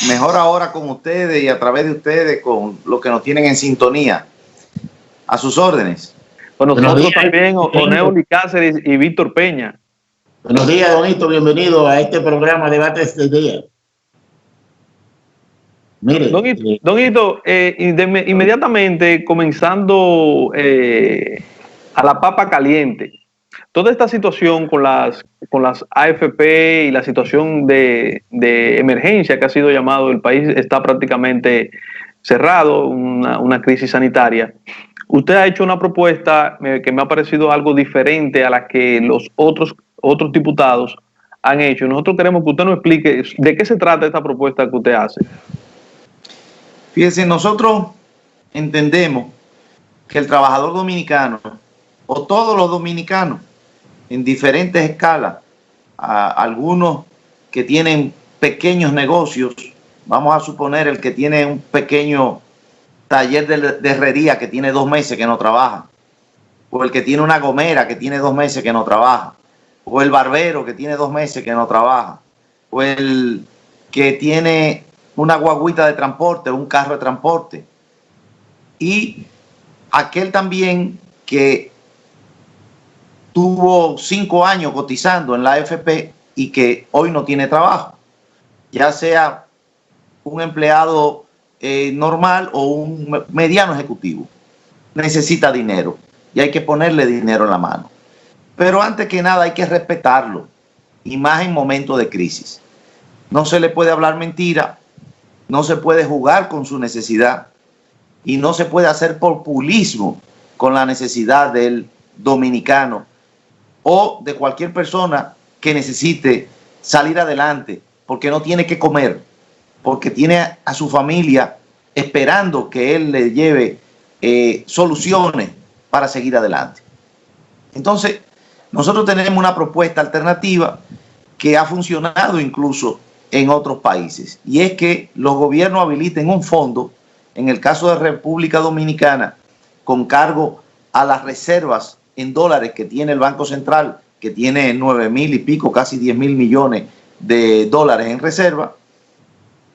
mejor ahora con ustedes y a través de ustedes con los que nos tienen en sintonía. A sus órdenes. Con nosotros también, Oneuli Cáceres y Víctor Peña. Buenos días, Don Hito, bienvenido a este programa Debates del Día. Mire, Don Hito, inmediatamente comenzando a la papa caliente, toda esta situación con las AFP y la situación de emergencia que ha sido llamado, el país está prácticamente cerrado, una crisis sanitaria. Usted ha hecho una propuesta que me ha parecido algo diferente a la que los otros diputados han hecho. Nosotros queremos que usted nos explique de qué se trata esta propuesta que usted hace. Fíjense, nosotros entendemos que el trabajador dominicano, o todos los dominicanos, en diferentes escalas, algunos que tienen pequeños negocios, vamos a suponer el que tiene un pequeño taller de herrería que tiene 2 meses que no trabaja, o el que tiene una gomera que tiene 2 meses que no trabaja, o el barbero que tiene 2 meses que no trabaja, o el que tiene una guaguita de transporte, un carro de transporte, y aquel también que tuvo 5 años cotizando en la AFP y que hoy no tiene trabajo, ya sea un empleado normal o un mediano ejecutivo, necesita dinero y hay que ponerle dinero en la mano. Pero antes que nada hay que respetarlo, y más en momentos de crisis. No se le puede hablar mentira, no se puede jugar con su necesidad y no se puede hacer populismo con la necesidad del dominicano o de cualquier persona que necesite salir adelante porque no tiene que comer, porque tiene a su familia esperando que él le lleve soluciones para seguir adelante. Entonces, nosotros tenemos una propuesta alternativa que ha funcionado incluso en otros países, y es que los gobiernos habiliten un fondo, en el caso de República Dominicana, con cargo a las reservas en dólares que tiene el Banco Central, que tiene 9.000 y pico, casi 10.000 millones de dólares en reserva,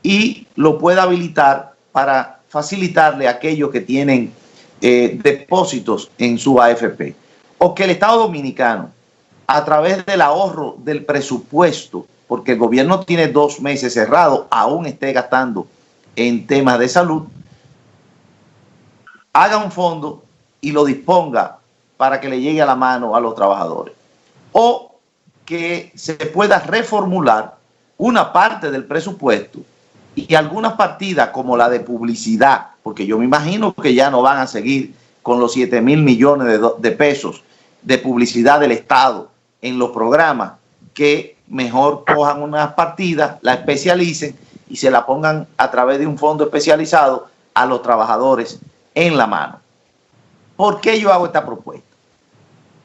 y lo pueda habilitar para facilitarle a aquellos que tienen depósitos en su AFP. O que el Estado Dominicano, a través del ahorro del presupuesto, porque el gobierno tiene 2 meses cerrado, aún esté gastando en temas de salud, haga un fondo y lo disponga para que le llegue a la mano a los trabajadores. O que se pueda reformular una parte del presupuesto y algunas partidas como la de publicidad, porque yo me imagino que ya no van a seguir con los 7.000 millones de pesos de publicidad del Estado en los programas, que mejor cojan unas partidas, la especialicen y se la pongan a través de un fondo especializado a los trabajadores en la mano. ¿Por qué yo hago esta propuesta?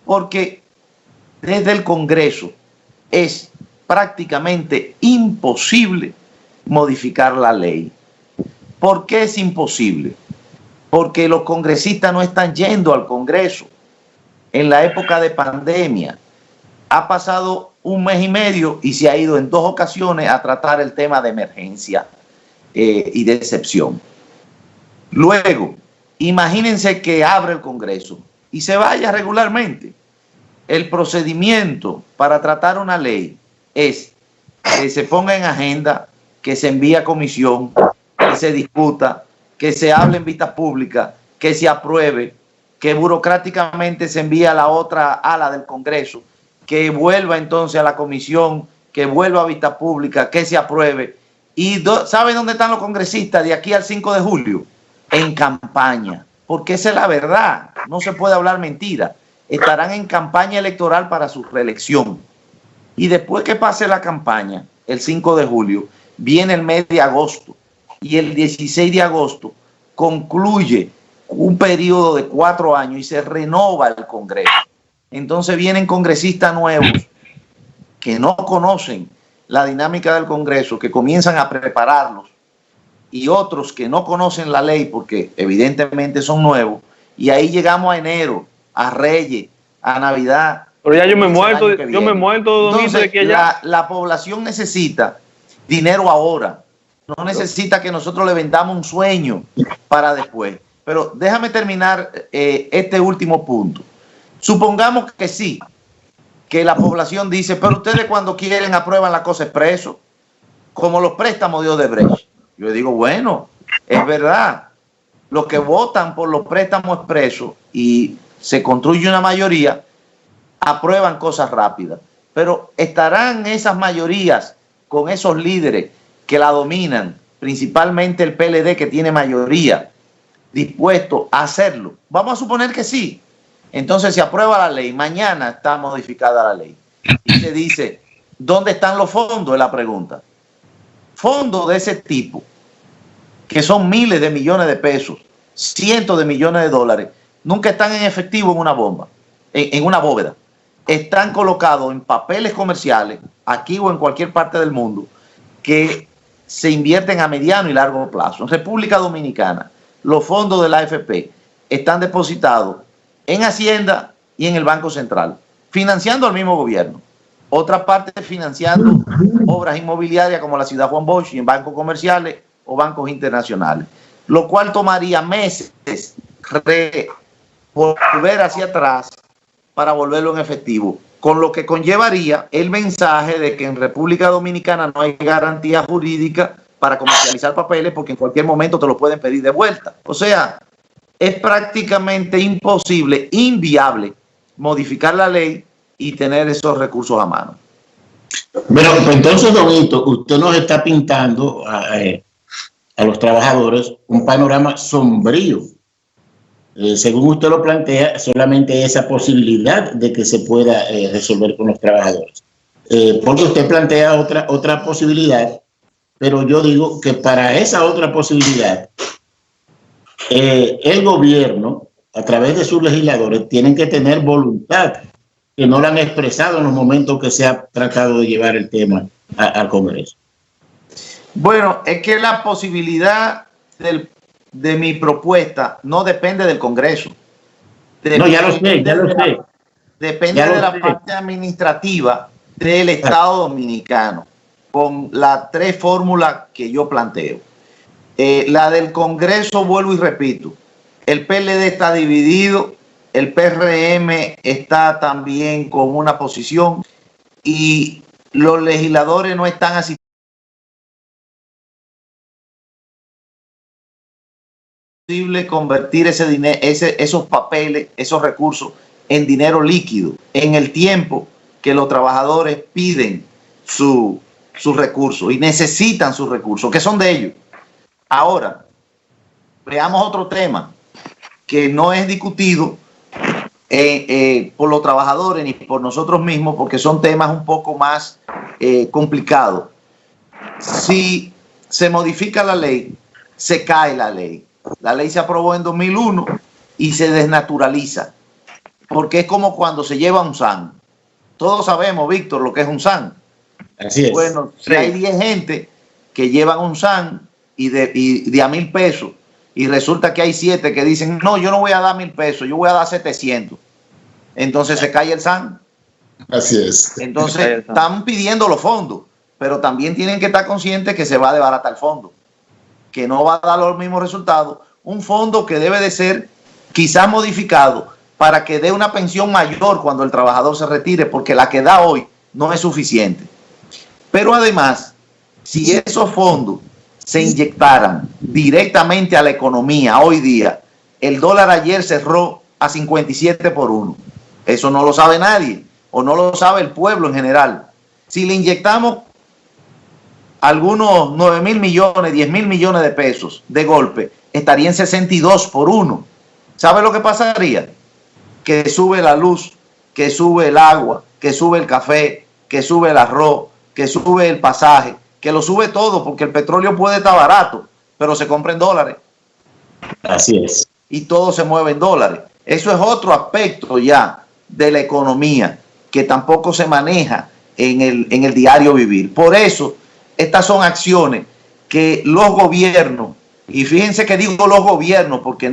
Porque desde el Congreso es prácticamente imposible modificar la ley. ¿Por qué es imposible? Porque los congresistas no están yendo al Congreso. En la época de pandemia ha pasado 1 mes y medio y se ha ido en 2 ocasiones a tratar el tema de emergencia y de excepción. Luego, imagínense que abre el Congreso y se vaya regularmente. El procedimiento para tratar una ley es que se ponga en agenda, que se envíe a comisión, que se discuta, que se hable en vista pública, que se apruebe, que burocráticamente se envíe a la otra ala del Congreso, que vuelva entonces a la comisión, que vuelva a vista pública, que se apruebe. ¿Y saben dónde están los congresistas de aquí al 5 de julio? En campaña, porque esa es la verdad, no se puede hablar mentira. Estarán en campaña electoral para su reelección. Y después que pase la campaña, el 5 de julio, viene el mes de agosto, y el 16 de agosto concluye un periodo de 4 años y se renova el Congreso. Entonces vienen congresistas nuevos que no conocen la dinámica del Congreso, que comienzan a prepararlos, y otros que no conocen la ley porque evidentemente son nuevos, y ahí llegamos a enero, a Reyes, a Navidad. Pero ya yo me muerto, Entonces, la población necesita dinero ahora. no necesita que nosotros le vendamos un sueño para después. Pero déjame terminar este último punto. Supongamos que sí, que la población dice, pero ustedes cuando quieren aprueban la cosa expreso, como los préstamos de Odebrecht. Yo digo, bueno, es verdad, los que votan por los préstamos expresos y se construye una mayoría, aprueban cosas rápidas. Pero ¿estarán esas mayorías con esos líderes que la dominan, principalmente el PLD que tiene mayoría, dispuestos a hacerlo? Vamos a suponer que sí. Entonces se aprueba la ley, mañana está modificada la ley y se dice, ¿dónde están los fondos? Es la pregunta. Fondos de ese tipo, que son miles de millones de pesos, cientos de millones de dólares, nunca están en efectivo en una bomba, en una bóveda. Están colocados en papeles comerciales, aquí o en cualquier parte del mundo, que se invierten a mediano y largo plazo. En República Dominicana, los fondos de la AFP están depositados en Hacienda y en el Banco Central, financiando al mismo gobierno. Otra parte financiando obras inmobiliarias como la Ciudad Juan Bosch y en bancos comerciales o bancos internacionales, lo cual tomaría meses volver hacia atrás para volverlo en efectivo, con lo que conllevaría el mensaje de que en República Dominicana no hay garantía jurídica para comercializar papeles porque en cualquier momento te lo pueden pedir de vuelta. O sea, es prácticamente imposible, inviable, modificar la ley y tener esos recursos a mano. Bueno, pues entonces, don Hito, usted nos está pintando a los trabajadores un panorama sombrío. Según usted lo plantea, solamente esa posibilidad de que se pueda resolver con los trabajadores. Porque usted plantea otra posibilidad, pero yo digo que para esa otra posibilidad, el gobierno, a través de sus legisladores, tienen que tener voluntad, que no la han expresado en los momentos que se ha tratado de llevar el tema al Congreso. Bueno, es que la posibilidad de mi propuesta no depende del Congreso. No, ya lo sé. Depende de la parte administrativa del Estado Dominicano, con las tres fórmulas que yo planteo. La del Congreso, vuelvo y repito, el PLD está dividido, el PRM está también con una posición y los legisladores no están así. Posible convertir ese dinero, esos papeles, esos recursos en dinero líquido en el tiempo que los trabajadores piden sus recursos y necesitan sus recursos, que son de ellos. Ahora, veamos otro tema que no es discutido por los trabajadores ni por nosotros mismos, porque son temas un poco más complicados. Si se modifica la ley, se cae la ley. La ley se aprobó en 2001 y se desnaturaliza, porque es como cuando se lleva un SAN. Todos sabemos, Víctor, lo que es un SAN. Así es. Bueno, si hay 10 gente que llevan un SAN y de a 1,000 pesos, y resulta que hay 7 que dicen, no, yo no voy a dar 1,000 pesos, yo voy a dar 700. Entonces se cae el SAN. Así es. Entonces están pidiendo los fondos, pero también tienen que estar conscientes que se va a desbaratar el fondo, que no va a dar los mismos resultados. Un fondo que debe de ser quizás modificado para que dé una pensión mayor cuando el trabajador se retire, porque la que da hoy no es suficiente. Pero además, si esos fondos se inyectaran directamente a la economía hoy día, el dólar ayer cerró a 57 por 1. Eso no lo sabe nadie, o no lo sabe el pueblo en general. Si le inyectamos algunos 9,000 millones, 10,000 millones de pesos de golpe, estaría en 62 por 1. ¿Sabe lo que pasaría? Que sube la luz, que sube el agua, que sube el café, que sube el arroz, que sube el pasaje, que lo sube todo, porque el petróleo puede estar barato, pero se compra en dólares. Así es. Y todo se mueve en dólares. Eso es otro aspecto ya de la economía que tampoco se maneja en el diario vivir. Por eso, estas son acciones que los gobiernos, y fíjense que digo los gobiernos, porque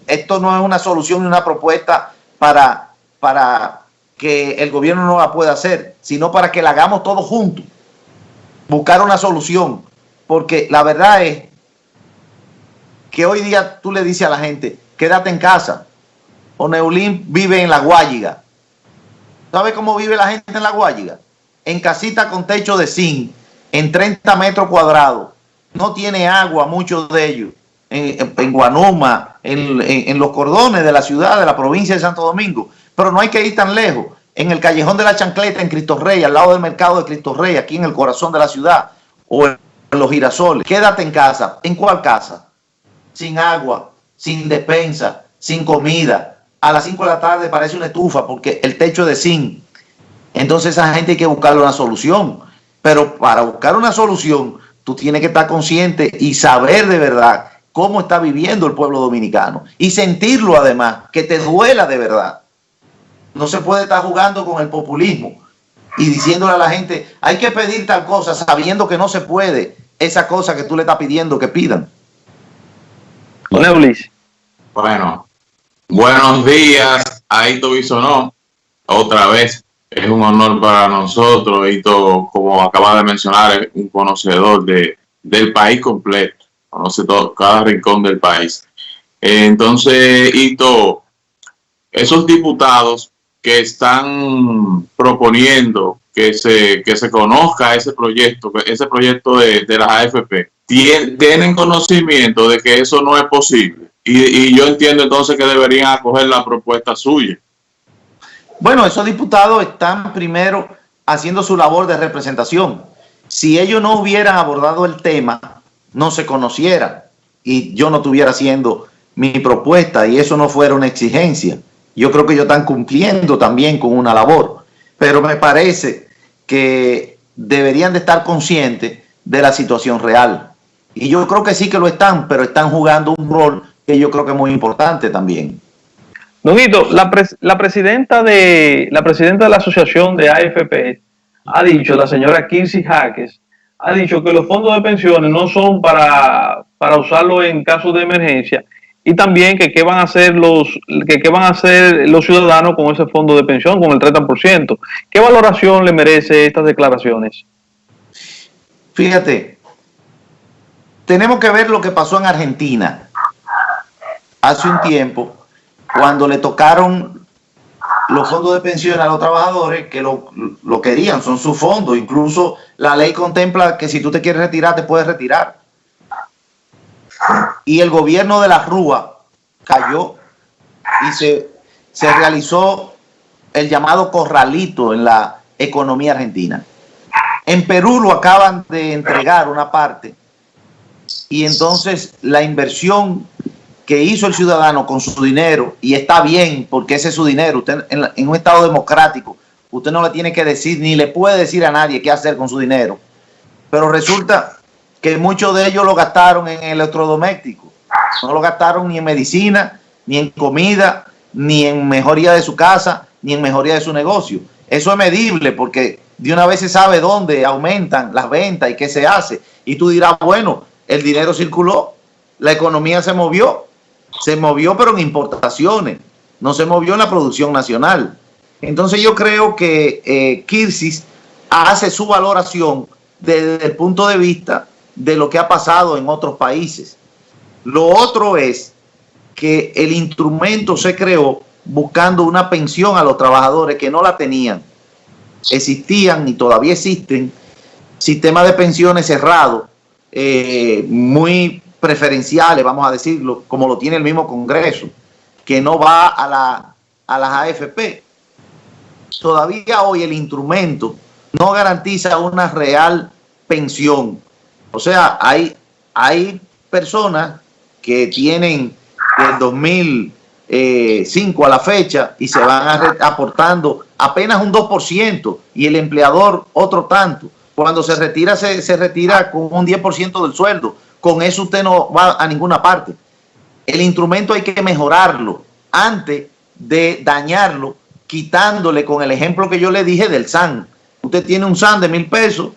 esto no es una solución ni una propuesta para que el gobierno no la pueda hacer, sino para que la hagamos todos juntos. Buscar una solución porque la verdad es que hoy día tú le dices a la gente, quédate en casa. O Neulín vive en La Guayiga. ¿Sabe cómo vive la gente en La Guayiga? En casita con techo de zinc, en 30 metros cuadrados. No tiene agua, muchos de ellos. En Guanuma, en los cordones de la ciudad, de la provincia de Santo Domingo. Pero no hay que ir tan lejos. En el Callejón de la Chancleta, en Cristo Rey, al lado del mercado de Cristo Rey, aquí en el corazón de la ciudad, o en Los Girasoles. Quédate en casa. ¿En cuál casa? Sin agua, sin despensa, sin comida. A las 5 de la tarde parece una estufa porque el techo es de zinc. Entonces esa gente hay que buscarle una solución. Pero para buscar una solución, tú tienes que estar consciente y saber de verdad cómo está viviendo el pueblo dominicano. Y sentirlo además, que te duela de verdad. No se puede estar jugando con el populismo y diciéndole a la gente, hay que pedir tal cosa, sabiendo que no se puede esa cosa que tú le estás pidiendo que pidan. Bueno, buenos días, Aito Bisonó. Otra vez, es un honor para nosotros. Aito, como acaba de mencionar, es un conocedor del país completo. Conoce todo, cada rincón del país. Entonces, Aito, esos diputados que están proponiendo que se conozca ese proyecto de las AFP, tienen conocimiento de que eso no es posible. Y yo entiendo entonces que deberían acoger la propuesta suya. Bueno, esos diputados están primero haciendo su labor de representación. Si ellos no hubieran abordado el tema, no se conociera y yo no estuviera haciendo mi propuesta y eso no fuera una exigencia. Yo creo que ellos están cumpliendo también con una labor, pero me parece que deberían de estar conscientes de la situación real. Y yo creo que sí que lo están, pero están jugando un rol que yo creo que es muy importante también. Don Hito, la presidenta de la Asociación de AFP ha dicho, la señora Kirsty Jaques, ha dicho que los fondos de pensiones no son para usarlo en caso de emergencia y también que qué van a hacer los ciudadanos con ese fondo de pensión, con el 30%. ¿Qué valoración le merece estas declaraciones? Fíjate, tenemos que ver lo que pasó en Argentina hace un tiempo, cuando le tocaron los fondos de pensión a los trabajadores que lo querían, son sus fondos. Incluso la ley contempla que si tú te quieres retirar, te puedes retirar. Y el gobierno de la Rúa cayó y se realizó el llamado corralito en la economía argentina. En Perú lo acaban de entregar una parte y entonces la inversión que hizo el ciudadano con su dinero, y está bien porque ese es su dinero, usted en un estado democrático, usted no le tiene que decir ni le puede decir a nadie qué hacer con su dinero, pero resulta que muchos de ellos lo gastaron en electrodomésticos, no lo gastaron ni en medicina, ni en comida, ni en mejoría de su casa, ni en mejoría de su negocio. Eso es medible porque de una vez se sabe dónde aumentan las ventas y qué se hace, y tú dirás, bueno, el dinero circuló, la economía se movió pero en importaciones, no se movió en la producción nacional. Entonces yo creo que Kirsty hace su valoración desde el punto de vista de lo que ha pasado en otros países. Lo otro es que el instrumento se creó buscando una pensión a los trabajadores que no la tenían. Existían y todavía existen sistemas de pensiones cerrados, muy preferenciales, vamos a decirlo, como lo tiene el mismo Congreso, que no va a las AFP. Todavía hoy el instrumento no garantiza una real pensión. O sea, hay personas que tienen del 2005 a la fecha y se van aportando apenas un 2% y el empleador otro tanto. Cuando se retira, se retira con un 10% del sueldo. Con eso usted no va a ninguna parte. El instrumento hay que mejorarlo antes de dañarlo, quitándole, con el ejemplo que yo le dije del SAN. Usted tiene un SAN de 1,000 pesos,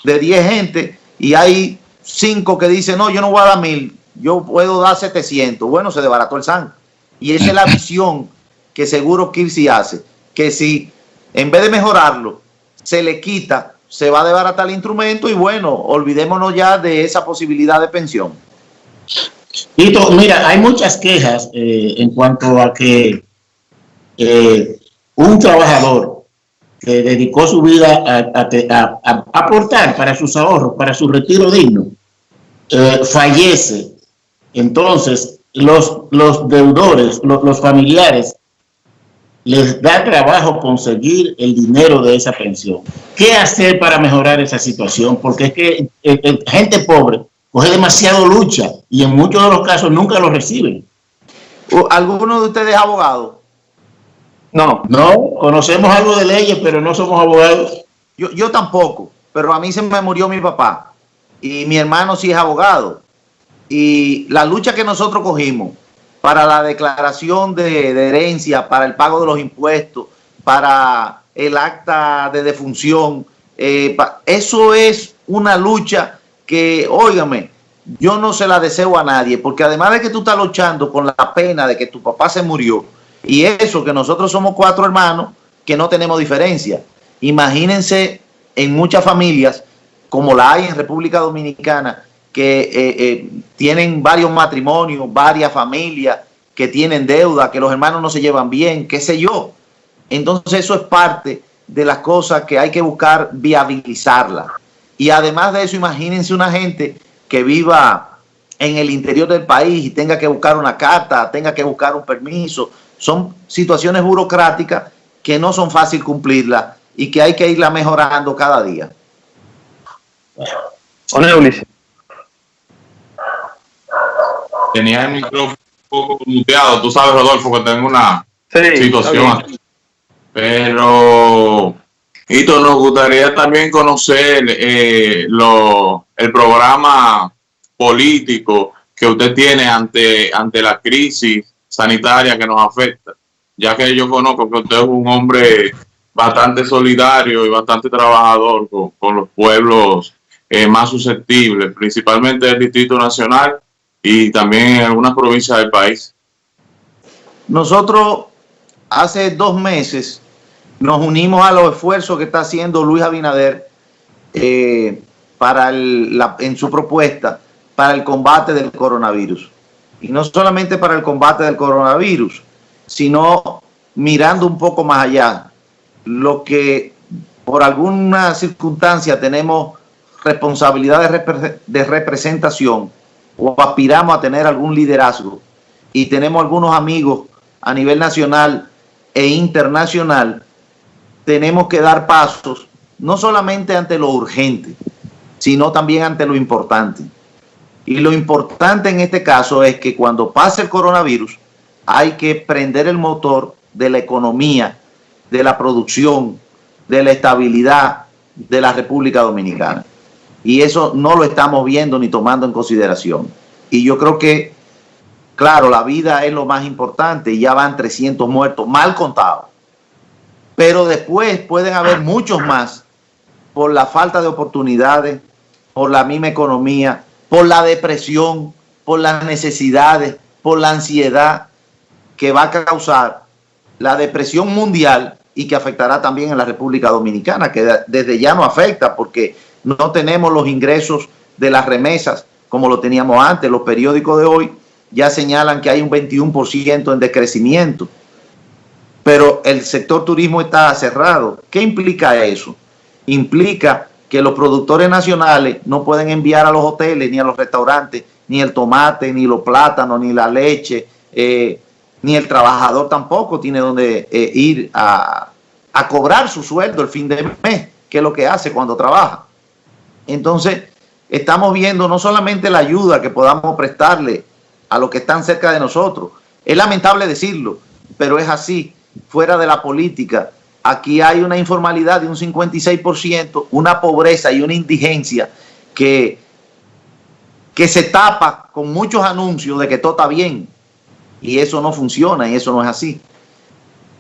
de 10 gente, y hay 5 que dicen, no, yo no voy a dar 1,000, yo puedo dar 700. Bueno, se desbarató el SAN. Y esa es la visión que seguro Kirsty hace, que si en vez de mejorarlo, se le quita, se va a desbaratar el instrumento y bueno, olvidémonos ya de esa posibilidad de pensión. Tito, mira, hay muchas quejas en cuanto a que un trabajador que dedicó su vida a aportar para sus ahorros, para su retiro digno, fallece. Entonces, los deudores, los familiares, les da trabajo conseguir el dinero de esa pensión. ¿Qué hacer para mejorar esa situación? Porque es que gente pobre coge demasiado lucha y en muchos de los casos nunca lo reciben. ¿Alguno de ustedes es abogado? No. No, conocemos algo de leyes, pero no somos abogados. Yo tampoco, pero a mí se me murió mi papá y mi hermano sí es abogado. Y la lucha que nosotros cogimos para la declaración de herencia, para el pago de los impuestos, para el acta de defunción, eso es una lucha que, óigame, yo no se la deseo a nadie, porque además de que tú estás luchando con la pena de que tu papá se murió, y eso que nosotros somos 4 hermanos que no tenemos diferencia. Imagínense en muchas familias, como la hay en República Dominicana, que tienen varios matrimonios, varias familias, que tienen deuda, que los hermanos no se llevan bien, qué sé yo. Entonces eso es parte de las cosas que hay que buscar viabilizarla. Y además de eso, imagínense una gente que viva en el interior del país y tenga que buscar una carta, tenga que buscar un permiso. Son situaciones burocráticas que no son fácil cumplirlas y que hay que irla mejorando cada día. Ulises. Tenía el micrófono un poco muteado. Tú sabes, Rodolfo, que tengo una situación aquí. Pero, Hito, nos gustaría también conocer el programa político que usted tiene ante la crisis sanitaria que nos afecta, ya que yo conozco que usted es un hombre bastante solidario y bastante trabajador con los pueblos más susceptibles, principalmente del Distrito Nacional y también en algunas provincias del país. Nosotros hace 2 meses nos unimos a los esfuerzos que está haciendo Luis Abinader en su propuesta para el combate del coronavirus. Y no solamente para el combate del coronavirus, sino mirando un poco más allá. Lo que por alguna circunstancia tenemos responsabilidad de representación o aspiramos a tener algún liderazgo y tenemos algunos amigos a nivel nacional e internacional, tenemos que dar pasos no solamente ante lo urgente, sino también ante lo importante. Y lo importante en este caso es que cuando pase el coronavirus hay que prender el motor de la economía, de la producción, de la estabilidad de la República Dominicana. Y eso no lo estamos viendo ni tomando en consideración. Y yo creo que, claro, la vida es lo más importante y ya van 300 muertos, mal contados. Pero después pueden haber muchos más por la falta de oportunidades, por la misma economía, por la depresión, por las necesidades, por la ansiedad que va a causar la depresión mundial y que afectará también en la República Dominicana, que desde ya no afecta porque no tenemos los ingresos de las remesas como lo teníamos antes. Los periódicos de hoy ya señalan que hay un 21% en decrecimiento, pero el sector turismo está cerrado. ¿Qué implica eso? Implica que los productores nacionales no pueden enviar a los hoteles ni a los restaurantes ni el tomate, ni los plátanos, ni la leche, ni el trabajador tampoco tiene donde ir a cobrar su sueldo el fin de mes, que es lo que hace cuando trabaja. Entonces, estamos viendo no solamente la ayuda que podamos prestarle a los que están cerca de nosotros. Es lamentable decirlo, pero es así. Fuera de la política, aquí hay una informalidad de un 56%, una pobreza y una indigencia que se tapa con muchos anuncios de que todo está bien. Y eso no funciona y eso no es así.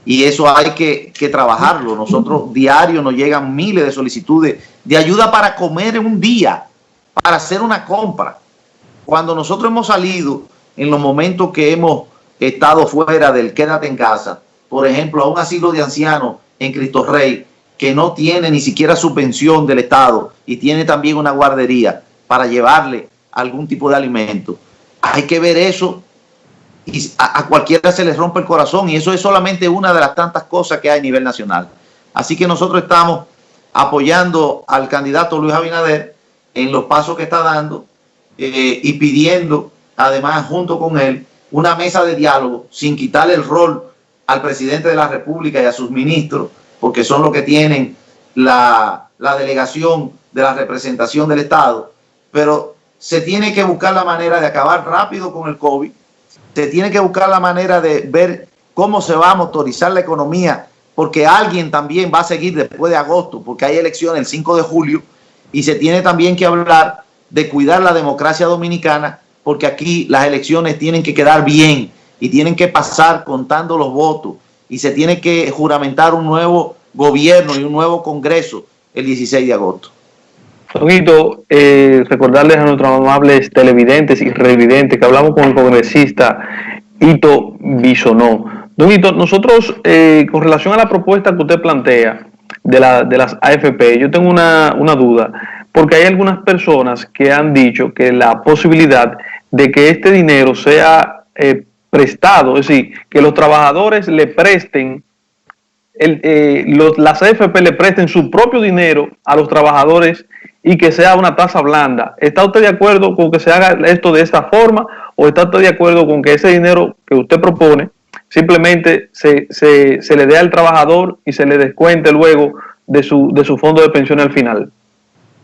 Y eso hay que trabajarlo. Nosotros diario nos llegan miles de solicitudes de ayuda para comer en un día, para hacer una compra. Cuando nosotros hemos salido en los momentos que hemos estado fuera del quédate en casa, por ejemplo, a un asilo de ancianos en Cristo Rey, que no tiene ni siquiera subvención del Estado y tiene también una guardería para llevarle algún tipo de alimento. Hay que ver eso y a cualquiera se les rompe el corazón, y eso es solamente una de las tantas cosas que hay a nivel nacional. Así que nosotros estamos apoyando al candidato Luis Abinader en los pasos que está dando y pidiendo, además, junto con él, una mesa de diálogo sin quitarle el rol al presidente de la República y a sus ministros, porque son los que tienen la delegación de la representación del Estado, pero se tiene que buscar la manera de acabar rápido con el COVID, se tiene que buscar la manera de ver cómo se va a motorizar la economía, porque alguien también va a seguir después de agosto, porque hay elecciones el 5 de julio, y se tiene también que hablar de cuidar la democracia dominicana, porque aquí las elecciones tienen que quedar bien y tienen que pasar contando los votos, y se tiene que juramentar un nuevo gobierno y un nuevo Congreso el 16 de agosto. Doñito, recordarles a nuestros amables televidentes y revidentes que hablamos con el congresista Ito Bisonó. Doñito, nosotros, con relación a la propuesta que usted plantea de las AFP, yo tengo una duda, porque hay algunas personas que han dicho que la posibilidad de que este dinero sea prestado, es decir, que los trabajadores le presten, las AFP le presten su propio dinero a los trabajadores y que sea una tasa blanda. ¿Está usted de acuerdo con que se haga esto de esta forma, o está usted de acuerdo con que ese dinero que usted propone simplemente se le dé al trabajador y se le descuente luego de su fondo de pensión al final?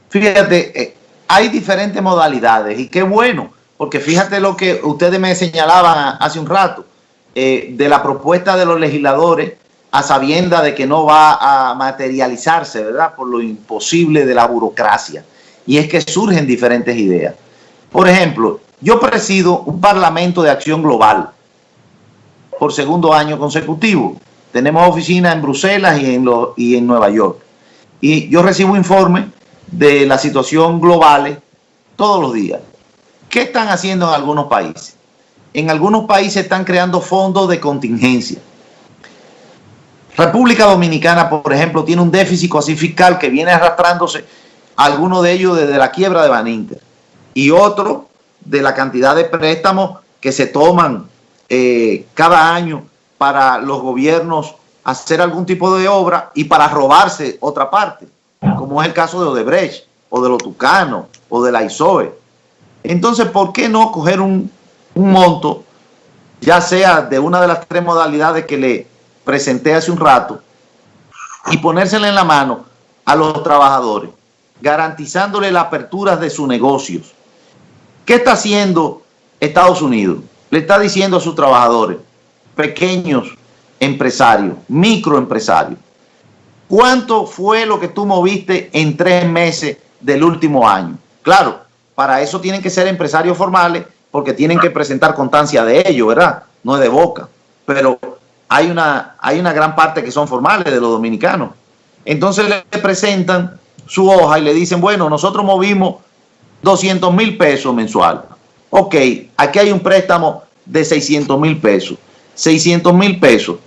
Fíjate, hay diferentes modalidades y qué bueno, porque fíjate lo que ustedes me señalaban hace un rato, de la propuesta de los legisladores, a sabienda de que no va a materializarse, ¿verdad?, por lo imposible de la burocracia. Y es que surgen diferentes ideas. Por ejemplo, yo presido un Parlamento de Acción Global por segundo año consecutivo. Tenemos oficinas en Bruselas y en Nueva York. Y yo recibo informes de la situación global todos los días. ¿Qué están haciendo en algunos países? En algunos países están creando fondos de contingencia. República Dominicana, por ejemplo, tiene un déficit cuasi fiscal que viene arrastrándose, algunos de ellos desde la quiebra de Baninter, y otro de la cantidad de préstamos que se toman cada año para los gobiernos hacer algún tipo de obra y para robarse otra parte, como es el caso de Odebrecht, o de los Tucanos, o de la ISOE. Entonces, ¿por qué no coger un monto, ya sea de una de las tres modalidades que le presenté hace un rato, y ponérsela en la mano a los trabajadores, garantizándole la apertura de sus negocios? ¿Qué está haciendo Estados Unidos? Le está diciendo a sus trabajadores, pequeños empresarios, microempresarios, ¿cuánto fue lo que tú moviste en 3 meses del último año? Claro, para eso tienen que ser empresarios formales, porque tienen que presentar constancia de ello, ¿verdad? No es de boca, pero hay una gran parte que son formales de los dominicanos. Entonces le presentan su hoja y le dicen, bueno, nosotros movimos 200,000 pesos mensual. Ok, aquí hay un préstamo de 600,000 pesos. 600,000 pesos.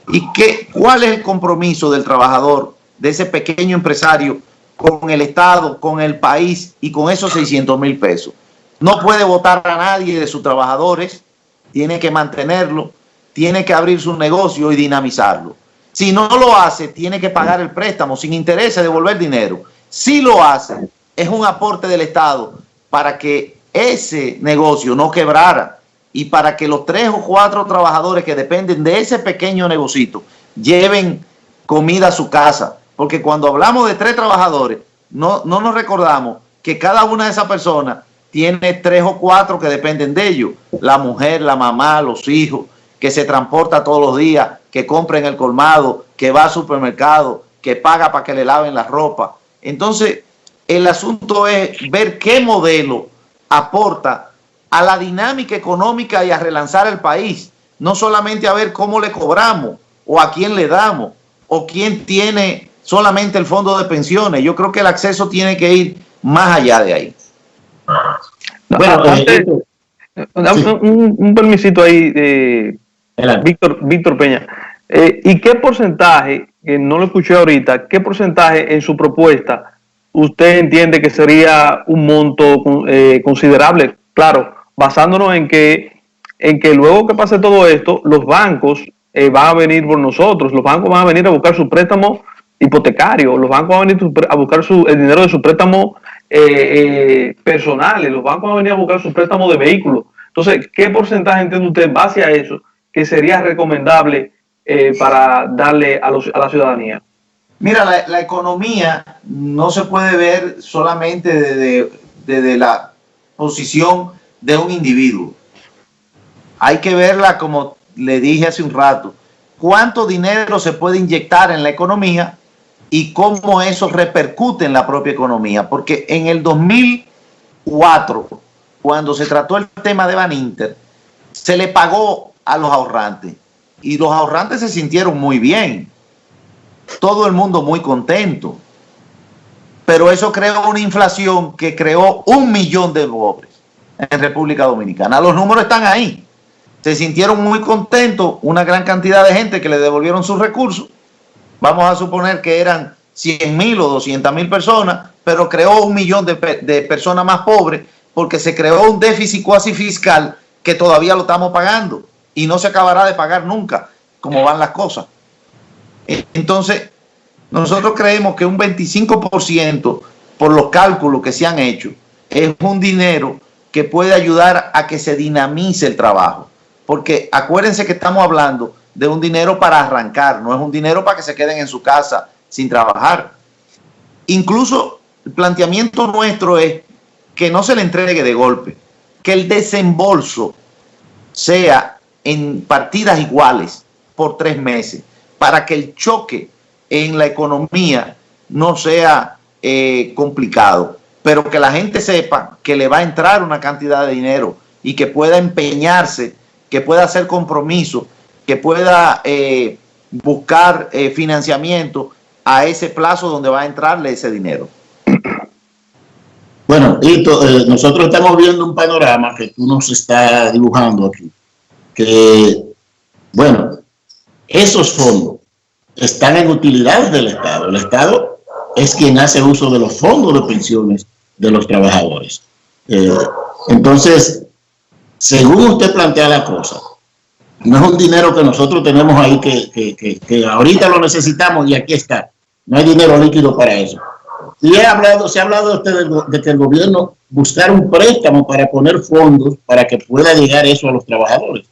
¿Y cuál es el compromiso del trabajador, de ese pequeño empresario, con el Estado, con el país y con esos 600,000 pesos? No puede votar a nadie de sus trabajadores, tiene que mantenerlo, tiene que abrir su negocio y dinamizarlo. Si no lo hace, tiene que pagar el préstamo sin interés de devolver dinero. Si lo hace, es un aporte del Estado para que ese negocio no quebrara y para que los 3 o 4 trabajadores que dependen de ese pequeño negocito lleven comida a su casa. Porque cuando hablamos de 3 trabajadores, no nos recordamos que cada una de esas personas tiene 3 o 4 que dependen de ellos. La mujer, la mamá, los hijos, que se transporta todos los días, que compra en el colmado, que va al supermercado, que paga para que le laven la ropa. Entonces, el asunto es ver qué modelo aporta a la dinámica económica y a relanzar el país. No solamente a ver cómo le cobramos, o a quién le damos, o quién tiene solamente el fondo de pensiones. Yo creo que el acceso tiene que ir más allá de ahí. Bueno, un permisito ahí, Víctor Peña. ¿Y qué porcentaje que no lo escuché ahorita, ¿qué porcentaje en su propuesta usted entiende que sería un monto considerable? Claro, basándonos en que luego que pase todo esto, los bancos van a venir por nosotros, los bancos van a venir a buscar su préstamo hipotecario, los bancos van a venir a buscar el dinero de su préstamo personales, los bancos van a venir a buscar sus préstamos de vehículos. Entonces, ¿qué porcentaje entiende usted en base a eso que sería recomendable para darle a la ciudadanía? Mira, la economía no se puede ver solamente desde la posición de un individuo. Hay que verla, como le dije hace un rato, cuánto dinero se puede inyectar en la economía y cómo eso repercute en la propia economía. Porque en el 2004, cuando se trató el tema de Baninter, se le pagó a los ahorrantes y los ahorrantes se sintieron muy bien. Todo el mundo muy contento. Pero eso creó una inflación que creó 1 millón de pobres en República Dominicana. Los números están ahí. Se sintieron muy contentos una gran cantidad de gente que le devolvieron sus recursos. Vamos a suponer que eran 100.000 o 200.000 personas, pero creó 1 millón de personas más pobres porque se creó un déficit cuasi fiscal que todavía lo estamos pagando y no se acabará de pagar nunca, como van las cosas. Entonces, nosotros creemos que un 25%, por los cálculos que se han hecho, es un dinero que puede ayudar a que se dinamice el trabajo. Porque acuérdense que estamos hablando de un dinero para arrancar, no es un dinero para que se queden en su casa sin trabajar. Incluso el planteamiento nuestro es que no se le entregue de golpe, que el desembolso sea en partidas iguales por 3 meses, para que el choque en la economía no sea complicado, pero que la gente sepa que le va a entrar una cantidad de dinero y que pueda empeñarse, que pueda hacer compromiso, que pueda buscar financiamiento a ese plazo donde va a entrarle ese dinero. Bueno, Hito, nosotros estamos viendo un panorama que tú nos estás dibujando aquí, que, bueno, esos fondos están en utilidades del Estado. El Estado es quien hace uso de los fondos de pensiones de los trabajadores. Entonces, según usted plantea la cosa, no es un dinero que nosotros tenemos ahí que ahorita lo necesitamos y aquí está. No hay dinero líquido para eso. Y se ha hablado de que el gobierno buscar un préstamo para poner fondos para que pueda llegar eso a los trabajadores.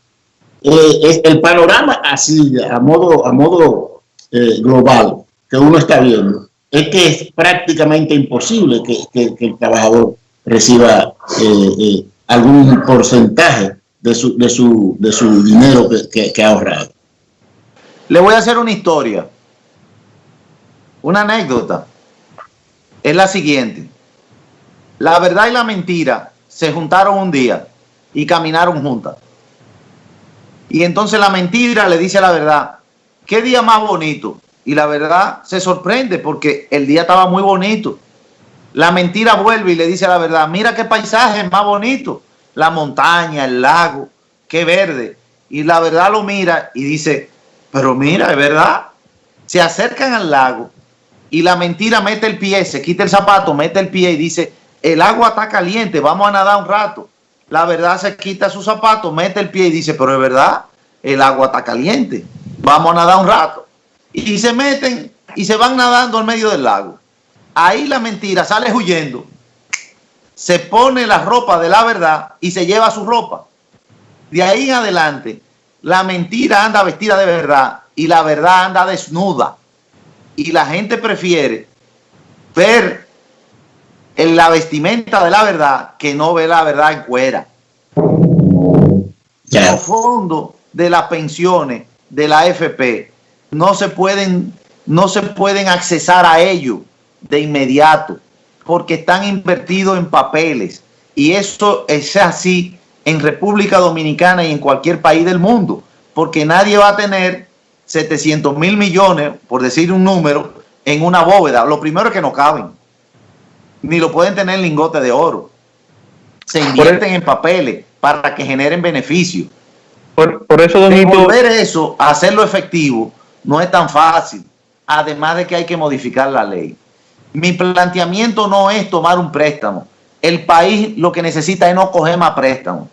El panorama así, a modo global, que uno está viendo, es que es prácticamente imposible que el trabajador reciba algún porcentaje de su dinero que ha ahorrado. Le voy a hacer una historia, una anécdota. Es la siguiente: la verdad y la mentira se juntaron un día y caminaron juntas. Y entonces la mentira le dice a la verdad: ¿qué día más bonito? Y la verdad se sorprende porque el día estaba muy bonito. La mentira vuelve y le dice a la verdad: mira qué paisaje más bonito, la montaña, el lago, qué verde. Y la verdad lo mira y dice: pero mira, es verdad. Se acercan al lago y la mentira mete el pie, se quita el zapato, mete el pie y dice: el agua está caliente, vamos a nadar un rato. La verdad se quita su zapato, mete el pie y dice: pero es verdad, el agua está caliente, vamos a nadar un rato. Y se meten y se van nadando al medio del lago. Ahí la mentira sale huyendo, se pone la ropa de la verdad y se lleva su ropa. De ahí en adelante, la mentira anda vestida de verdad y la verdad anda desnuda. Y la gente prefiere ver en la vestimenta de la verdad que no ve la verdad en cuera. Los fondos de las pensiones de la AFP no se pueden accesar a ellos de inmediato porque están invertidos en papeles, y eso es así en República Dominicana y en cualquier país del mundo, porque nadie va a tener 700.000 millones, por decir un número, en una bóveda. Lo primero es que no caben, ni lo pueden tener en lingotes de oro. Se invierten en papeles para que generen beneficios. Por eso, Don Hito, devolver eso, hacerlo efectivo, no es tan fácil. además de que hay que modificar la ley. Mi planteamiento no es tomar un préstamo. El país lo que necesita es no coger más préstamos.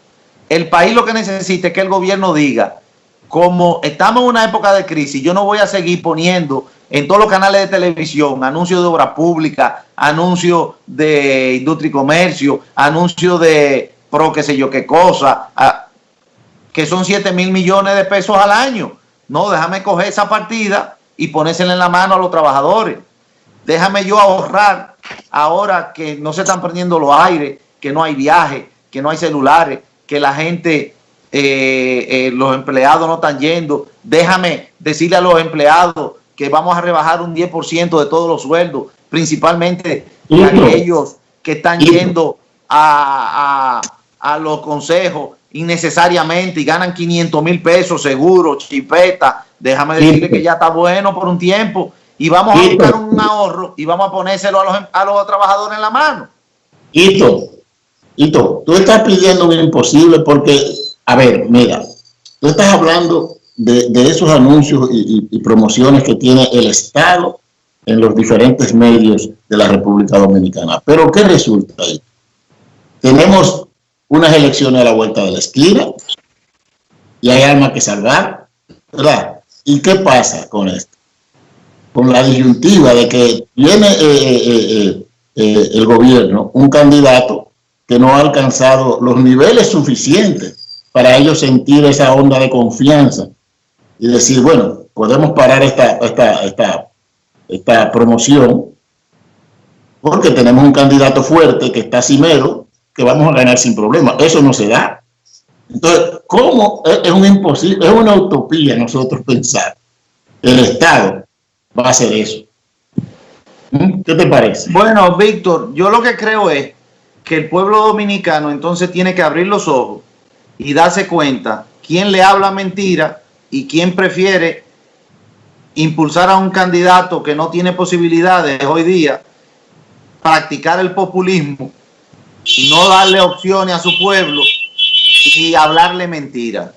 El país lo que necesita es que el gobierno diga, como estamos en una época de crisis, yo no voy a seguir poniendo en todos los canales de televisión anuncios de obra pública, anuncios de industria y comercio, anuncios de pro qué sé yo qué cosa, que son 7,000 millones de pesos al año. No, déjame coger esa partida y ponérsela en la mano a los trabajadores. Déjame yo ahorrar ahora que no se están perdiendo los aires, que no hay viajes, que no hay celulares, que la gente, los empleados no están yendo. Déjame decirle a los empleados que vamos a rebajar un 10% de todos los sueldos, principalmente de aquellos que están yendo a los consejos innecesariamente y ganan 500,000 pesos seguro, chipeta. Déjame decirle que ya está bueno por un tiempo y vamos a buscar un ahorro y vamos a ponérselo a los trabajadores en la mano. Hito, tú estás pidiendo un imposible porque, a ver, mira, tú estás hablando de esos anuncios y promociones que tiene el Estado en los diferentes medios de la República Dominicana. Pero ¿qué resulta ahí? Tenemos unas elecciones a la vuelta de la esquina y hay alma que salvar, ¿verdad? ¿Y qué pasa con esto? Con la disyuntiva de que viene el gobierno, un candidato que no ha alcanzado los niveles suficientes para ellos sentir esa onda de confianza y decir, bueno, podemos parar esta promoción porque tenemos un candidato fuerte que está cimero, que vamos a ganar sin problema. Eso no se da. Entonces, ¿cómo? Es un imposible, es una utopía nosotros pensar que el Estado va a hacer eso. ¿Qué te parece? Bueno, Víctor, yo lo que creo es que el pueblo dominicano entonces tiene que abrir los ojos y darse cuenta quién le habla mentira y quién prefiere impulsar a un candidato que no tiene posibilidades hoy día, practicar el populismo, no darle opciones a su pueblo y hablarle mentira.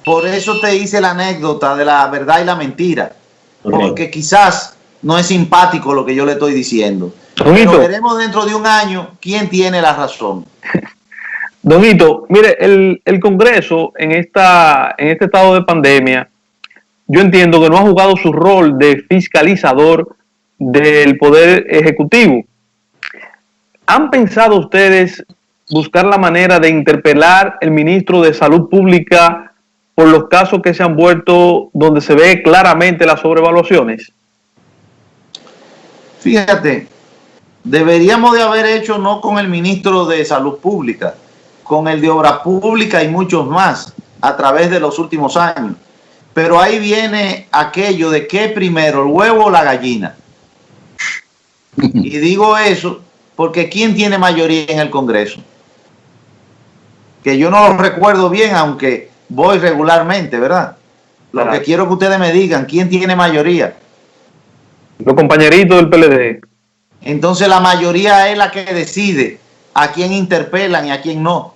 Por eso te hice la anécdota de la verdad y la mentira, porque quizás no es simpático lo que yo le estoy diciendo. Pero veremos dentro de un año quién tiene la razón. Don Hito, mire, el Congreso en este estado de pandemia, yo entiendo que no ha jugado su rol de fiscalizador del Poder Ejecutivo. ¿Han pensado ustedes buscar la manera de interpelar al ministro de Salud Pública por los casos que se han vuelto donde se ve claramente las sobrevaluaciones? Fíjate, deberíamos de haber hecho no con el ministro de Salud Pública, con el de Obras Públicas y muchos más a través de los últimos años. Pero ahí viene aquello de que primero, el huevo o la gallina. Y digo eso porque ¿quién tiene mayoría en el Congreso? Que yo no lo recuerdo bien, aunque voy regularmente, ¿verdad? Lo que quiero que ustedes me digan, ¿quién tiene mayoría? Los compañeritos del PLD. Entonces la mayoría es la que decide a quién interpelan y a quién no.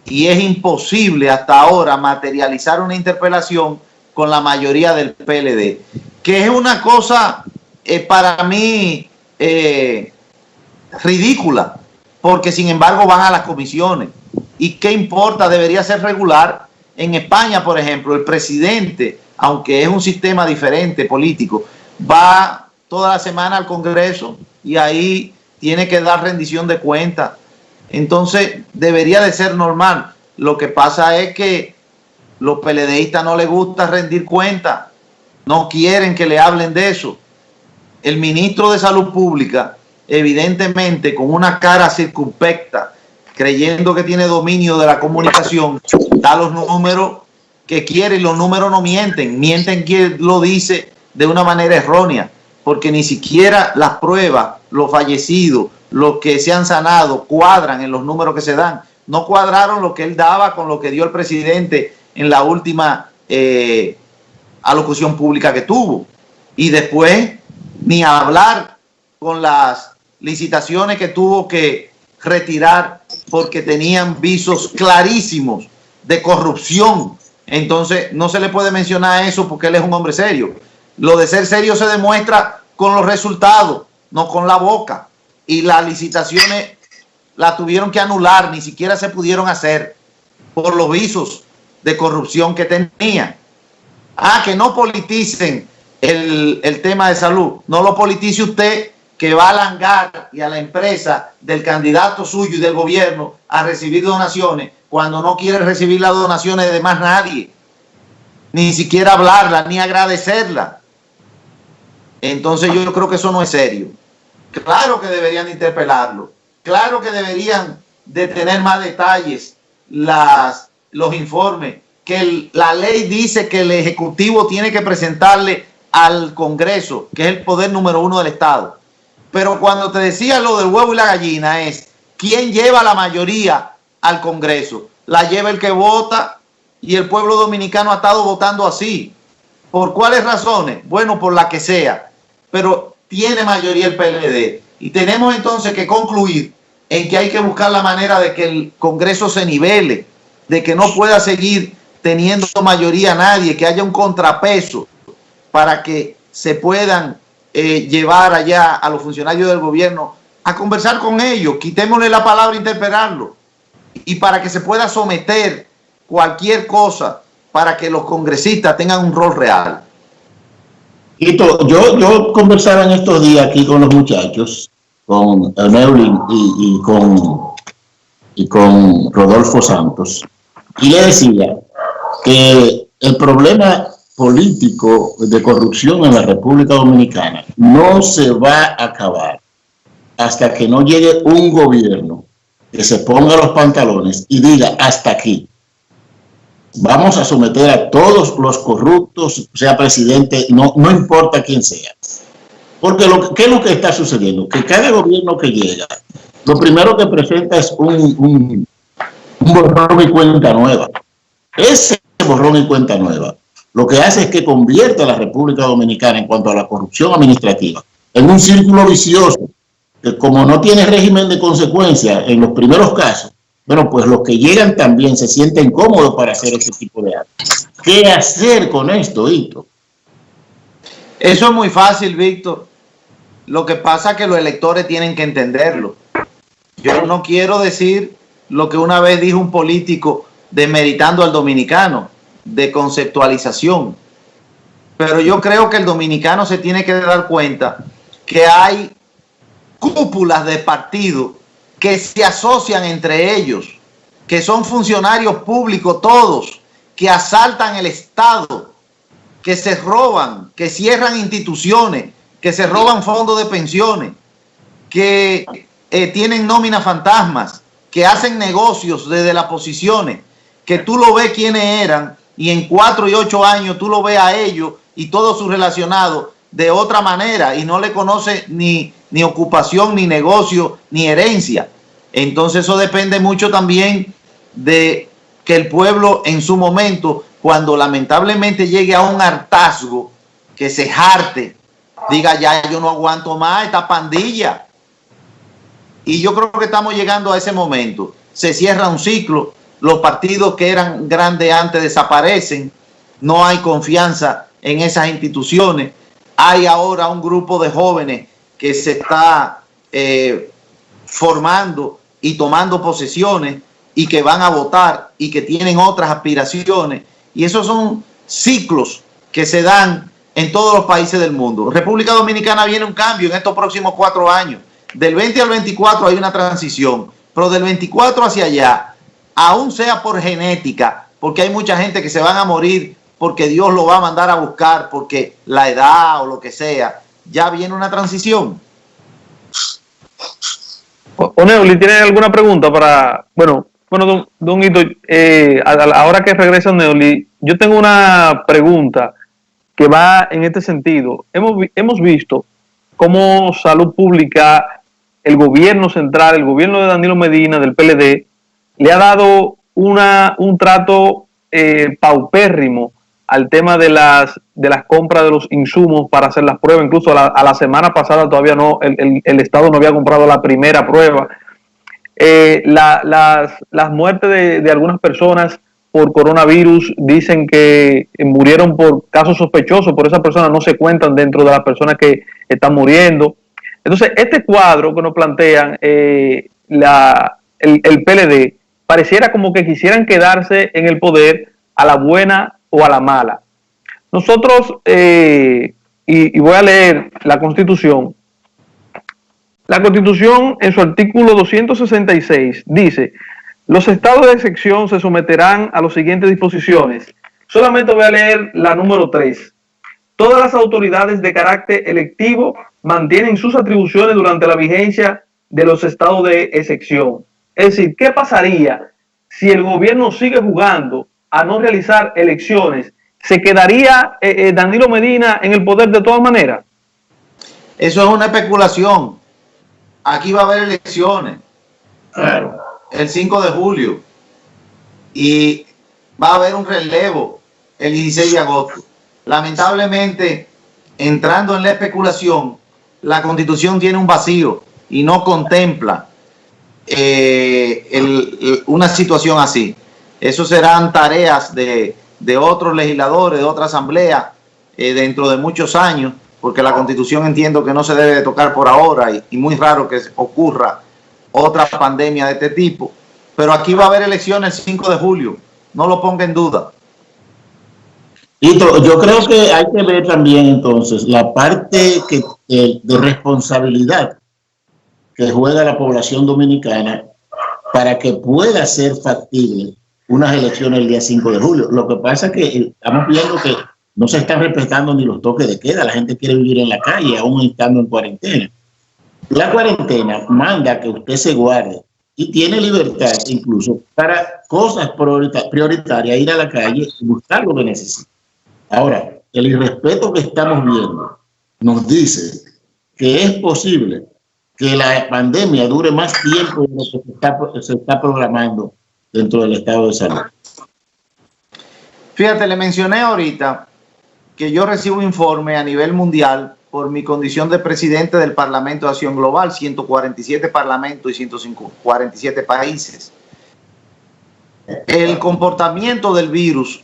Y es imposible hasta ahora materializar una interpelación con la mayoría del PLD, que es una cosa para mí ridícula, porque sin embargo van a las comisiones. ¿Y qué importa? Debería ser regular. En España, por ejemplo, el presidente, aunque es un sistema diferente político, va toda la semana al Congreso y ahí tiene que dar rendición de cuentas. Entonces debería de ser normal. Lo que pasa es que los PLDistas no les gusta rendir cuentas, no quieren que le hablen de eso. El ministro de Salud Pública, evidentemente con una cara circunspecta, creyendo que tiene dominio de la comunicación, da los números que quiere y los números no mienten, mienten quien lo dice de una manera errónea, porque ni siquiera las pruebas, los fallecidos, los que se han sanado, cuadran en los números que se dan. No cuadraron lo que él daba con lo que dio el presidente en la última alocución pública que tuvo. Y después, ni hablar con las licitaciones que tuvo que retirar porque tenían visos clarísimos de corrupción. Entonces, no se le puede mencionar eso porque él es un hombre serio. Lo de ser serio se demuestra con los resultados, no con la boca. Y las licitaciones las tuvieron que anular, ni siquiera se pudieron hacer por los visos de corrupción que tenían. Que no politicen el tema de salud. No lo politice usted, que va al hangar y a la empresa del candidato suyo y del gobierno a recibir donaciones cuando no quiere recibir las donaciones de más nadie, ni siquiera hablarla, ni agradecerla. Entonces yo creo que eso no es serio. Claro que deberían interpelarlo, claro que deberían de tener más detalles los informes, que la ley dice que el Ejecutivo tiene que presentarle al Congreso, que es el poder número 1 del Estado. Pero cuando te decía lo del huevo y la gallina, es ¿quién lleva la mayoría al Congreso? La lleva el que vota, y el pueblo dominicano ha estado votando así. ¿Por cuáles razones? Bueno, por la que sea, pero tiene mayoría el PLD. Y tenemos entonces que concluir en que hay que buscar la manera de que el Congreso se nivele, de que no pueda seguir teniendo mayoría nadie, que haya un contrapeso para que se puedan llevar allá a los funcionarios del gobierno a conversar con ellos, quitémosle la palabra interpelarlo, y para que se pueda someter cualquier cosa para que los congresistas tengan un rol real. Yo conversaba en estos días aquí con los muchachos, con Neulin y con Rodolfo Santos, y le decía que el problema político de corrupción en la República Dominicana no se va a acabar hasta que no llegue un gobierno que se ponga los pantalones y diga hasta aquí. Vamos a someter a todos los corruptos, sea presidente, no importa quién sea. Porque ¿qué es lo que está sucediendo? Que cada gobierno que llega, lo primero que presenta es un borrón y cuenta nueva. Ese borrón y cuenta nueva lo que hace es que convierte a la República Dominicana en cuanto a la corrupción administrativa en un círculo vicioso, que como no tiene régimen de consecuencia en los primeros casos, bueno, pues los que llegan también se sienten cómodos para hacer ese tipo de actos. ¿Qué hacer con esto, Víctor? Eso es muy fácil, Víctor. Lo que pasa es que los electores tienen que entenderlo. Yo no quiero decir lo que una vez dijo un político desmeritando al dominicano, de conceptualización. Pero yo creo que el dominicano se tiene que dar cuenta que hay cúpulas de partidos que se asocian entre ellos, que son funcionarios públicos todos, que asaltan el Estado, que se roban, que cierran instituciones, que se roban fondos de pensiones, que tienen nóminas fantasmas, que hacen negocios desde las posiciones, que tú lo ves quiénes eran, y en 4 y 8 años tú lo ves a ellos y todos sus relacionados de otra manera, y no le conoce ni ocupación, ni negocio, ni herencia. Entonces eso depende mucho también de que el pueblo en su momento, cuando lamentablemente llegue a un hartazgo, que se jarte, diga ya yo no aguanto más esta pandilla. Y yo creo que estamos llegando a ese momento. Se cierra un ciclo, los partidos que eran grandes antes desaparecen, no hay confianza en esas instituciones. Hay ahora un grupo de jóvenes que se está formando y tomando posesiones y que van a votar y que tienen otras aspiraciones, y esos son ciclos que se dan en todos los países del mundo. República Dominicana viene un cambio en estos próximos 4 años. Del 20 al 24 hay una transición, pero del 24 hacia allá, aún sea por genética, porque hay mucha gente que se van a morir porque Dios lo va a mandar a buscar, porque la edad o lo que sea, ya viene una transición. Neuli, ¿tiene alguna pregunta para, bueno, don Hito, ahora que regresa Neuli, yo tengo una pregunta que va en este sentido. Hemos visto cómo Salud Pública, el gobierno central, el gobierno de Danilo Medina, del PLD, le ha dado un trato paupérrimo al tema de las compras de los insumos para hacer las pruebas. Incluso a la semana pasada todavía no, el Estado no había comprado la primera prueba. Las muertes de algunas personas por coronavirus dicen que murieron por casos sospechosos, por esas personas no se cuentan dentro de las personas que están muriendo. Entonces, este cuadro que nos plantean el PLD pareciera como que quisieran quedarse en el poder a la buena o a la mala. Nosotros, y voy a leer la Constitución. La Constitución, en su artículo 266, dice: los estados de excepción se someterán a las siguientes disposiciones. Solamente voy a leer la número 3. Todas las autoridades de carácter electivo mantienen sus atribuciones durante la vigencia de los estados de excepción. Es decir, ¿qué pasaría si el gobierno sigue jugando a no realizar elecciones? ¿Se quedaría Danilo Medina en el poder de todas maneras? Eso es una especulación. Aquí va a haber elecciones. Claro. El 5 de julio. Y va a haber un relevo el 16 de agosto. Lamentablemente, entrando en la especulación, la Constitución tiene un vacío y no contempla una situación así. Eso serán tareas de otros legisladores, de otra asamblea, dentro de muchos años, porque la Constitución entiendo que no se debe de tocar por ahora y muy raro que ocurra otra pandemia de este tipo. Pero aquí va a haber elecciones el 5 de julio, no lo ponga en duda. Yo creo que hay que ver también entonces la parte de responsabilidad que juega la población dominicana para que pueda ser factible unas elecciones el día 5 de julio. Lo que pasa es que estamos viendo que no se están respetando ni los toques de queda. La gente quiere vivir en la calle, aún estando en cuarentena. La cuarentena manda que usted se guarde y tiene libertad incluso para cosas prioritarias, ir a la calle y buscar lo que necesita. Ahora, el irrespeto que estamos viendo nos dice que es posible que la pandemia dure más tiempo de lo que se está programando dentro del estado de salud. Fíjate, le mencioné ahorita que yo recibo informe a nivel mundial por mi condición de presidente del Parlamento de Acción Global, 147 parlamentos y 147 países. El comportamiento del virus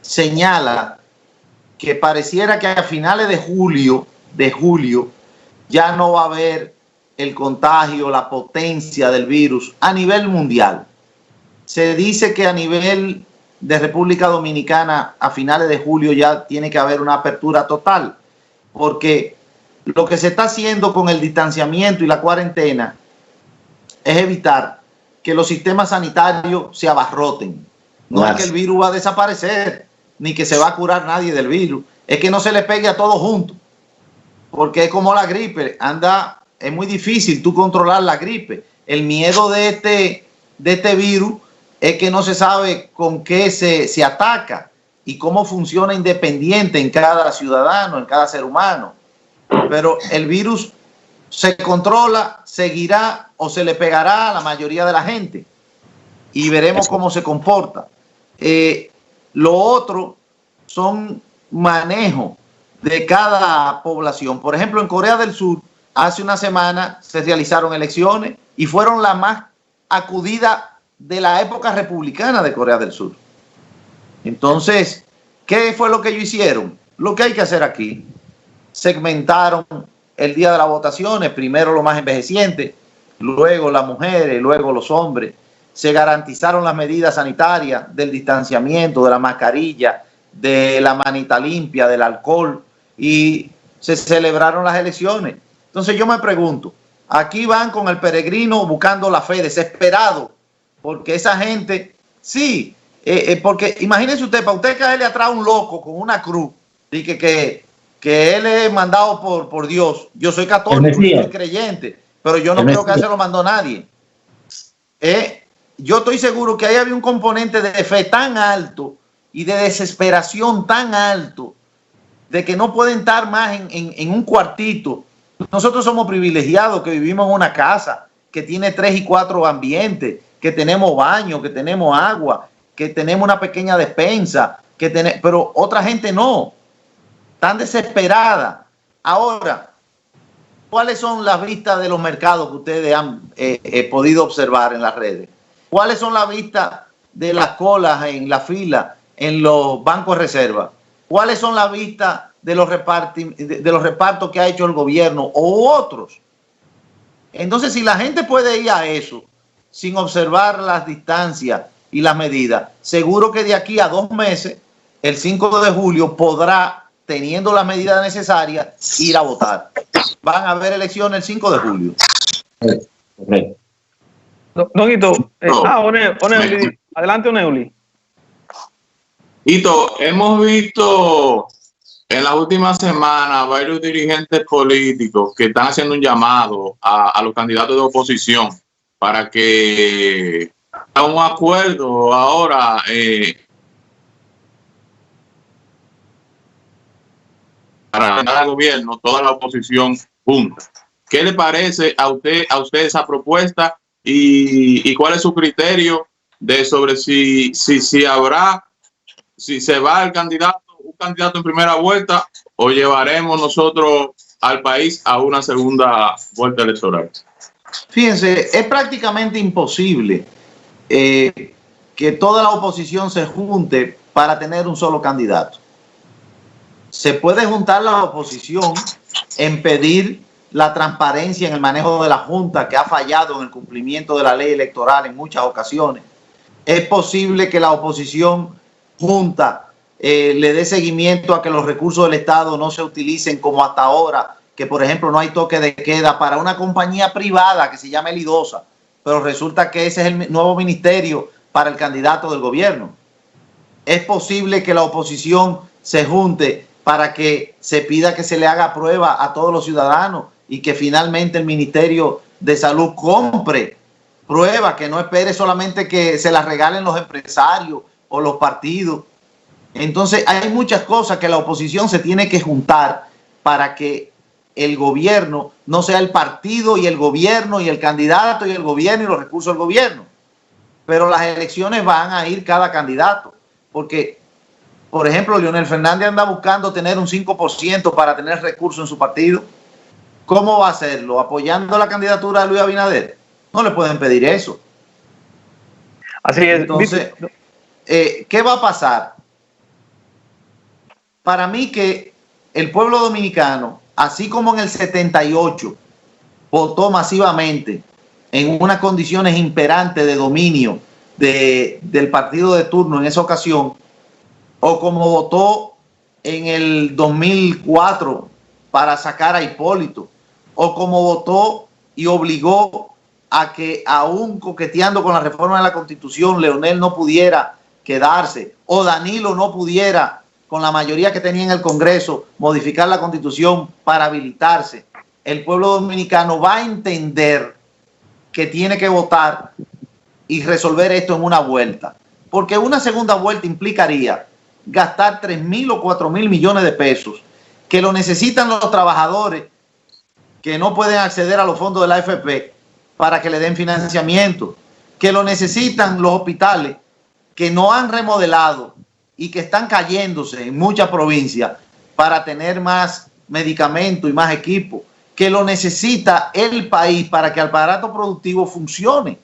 señala que pareciera que a finales de julio ya no va a haber el contagio, la potencia del virus a nivel mundial. Se dice que a nivel de República Dominicana a finales de julio ya tiene que haber una apertura total, porque lo que se está haciendo con el distanciamiento y la cuarentena es evitar que los sistemas sanitarios se abarroten. No es que el virus va a desaparecer, ni que se va a curar nadie del virus, es que no se le pegue a todos juntos, porque es como la gripe, es muy difícil tú controlar la gripe. El miedo de este virus es que no se sabe con qué se ataca y cómo funciona independiente en cada ciudadano, en cada ser humano. Pero el virus se controla, seguirá o se le pegará a la mayoría de la gente y veremos cómo se comporta. Lo otro son manejo de cada población. Por ejemplo, en Corea del Sur, hace una semana se realizaron elecciones y fueron las más acudidas de la época republicana de Corea del Sur. Entonces, ¿qué fue lo que ellos hicieron? Lo que hay que hacer aquí. Segmentaron el día de las votaciones, primero los más envejecientes, luego las mujeres, luego los hombres. Se garantizaron las medidas sanitarias del distanciamiento, de la mascarilla, de la manita limpia, del alcohol, y se celebraron las elecciones. Entonces yo me pregunto, aquí van con el peregrino buscando la fe, desesperado, porque esa gente, sí, porque imagínense usted, para usted caerle atrás a un loco con una cruz, y que él es mandado por Dios. Yo soy católico, yo soy creyente, pero yo no creo que se lo mandó nadie. Yo estoy seguro que ahí había un componente de fe tan alto y de desesperación tan alto, de que no pueden estar más en un cuartito. Nosotros somos privilegiados que vivimos en una casa que tiene 3 y 4 ambientes, que tenemos baño, que tenemos agua, que tenemos una pequeña despensa, pero otra gente no, tan desesperada. Ahora, ¿cuáles son las vistas de los mercados que ustedes han podido observar en las redes? ¿Cuáles son las vistas de las colas en la fila en los bancos de reserva? ¿Cuáles son las vistas de los repartos que ha hecho el gobierno u otros? Entonces, si la gente puede ir a eso sin observar las distancias y las medidas, seguro que de aquí a 2 meses, el 5 de julio, podrá, teniendo las medidas necesarias, ir a votar. Van a haber elecciones el 5 de julio. Correcto. Don Hito, Oneuli, adelante, Oneuli. Hito, hemos visto en las últimas semanas varios dirigentes políticos que están haciendo un llamado a los candidatos de oposición para que hagan un acuerdo ahora para ganar el gobierno, toda la oposición junta. ¿Qué le parece a usted esa propuesta y cuál es su criterio de sobre si se va un candidato en primera vuelta o llevaremos nosotros al país a una segunda vuelta electoral? Fíjense, es prácticamente imposible que toda la oposición se junte para tener un solo candidato. Se puede juntar la oposición en pedir la transparencia en el manejo de la Junta, que ha fallado en el cumplimiento de la ley electoral en muchas ocasiones. Es posible que la oposición junta le dé seguimiento a que los recursos del Estado no se utilicen como hasta ahora, que por ejemplo no hay toque de queda para una compañía privada que se llama Elidosa, pero resulta que ese es el nuevo ministerio para el candidato del gobierno. Es posible que la oposición se junte para que se pida que se le haga prueba a todos los ciudadanos y que finalmente el Ministerio de Salud compre pruebas, que no espere solamente que se las regalen los empresarios o los partidos. Entonces hay muchas cosas que la oposición se tiene que juntar para que el gobierno no sea el partido y el gobierno y el candidato y el gobierno y los recursos del gobierno. Pero las elecciones van a ir cada candidato, porque por ejemplo, Leonel Fernández anda buscando tener un 5% para tener recursos en su partido. ¿Cómo va a hacerlo? ¿Apoyando la candidatura de Luis Abinader? No le pueden pedir eso. Así es. Entonces, ¿qué va a pasar? Para mí que el pueblo dominicano, así como en el 78, votó masivamente en unas condiciones imperantes de dominio del partido de turno en esa ocasión, o como votó en el 2004 para sacar a Hipólito, o como votó y obligó a que, aún coqueteando con la reforma de la Constitución, Leonel no pudiera quedarse, o Danilo no pudiera, con la mayoría que tenía en el Congreso, modificar la Constitución para habilitarse. El pueblo dominicano va a entender que tiene que votar y resolver esto en una vuelta, porque una segunda vuelta implicaría gastar 3.000 o 4.000 millones de pesos que lo necesitan los trabajadores que no pueden acceder a los fondos de la AFP para que le den financiamiento, que lo necesitan los hospitales que no han remodelado y que están cayéndose en muchas provincias para tener más medicamentos y más equipo, que lo necesita el país para que el aparato productivo funcione.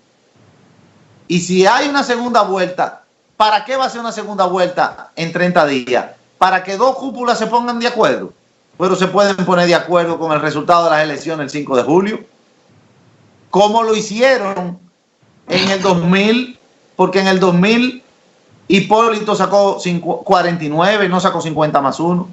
Y si hay una segunda vuelta, ¿para qué va a ser una segunda vuelta en 30 días? Para que dos cúpulas se pongan de acuerdo. Pero se pueden poner de acuerdo con el resultado de las elecciones el 5 de julio. Como lo hicieron en el 2000, porque en el 2000 Hipólito sacó 49, no sacó 50 más 1.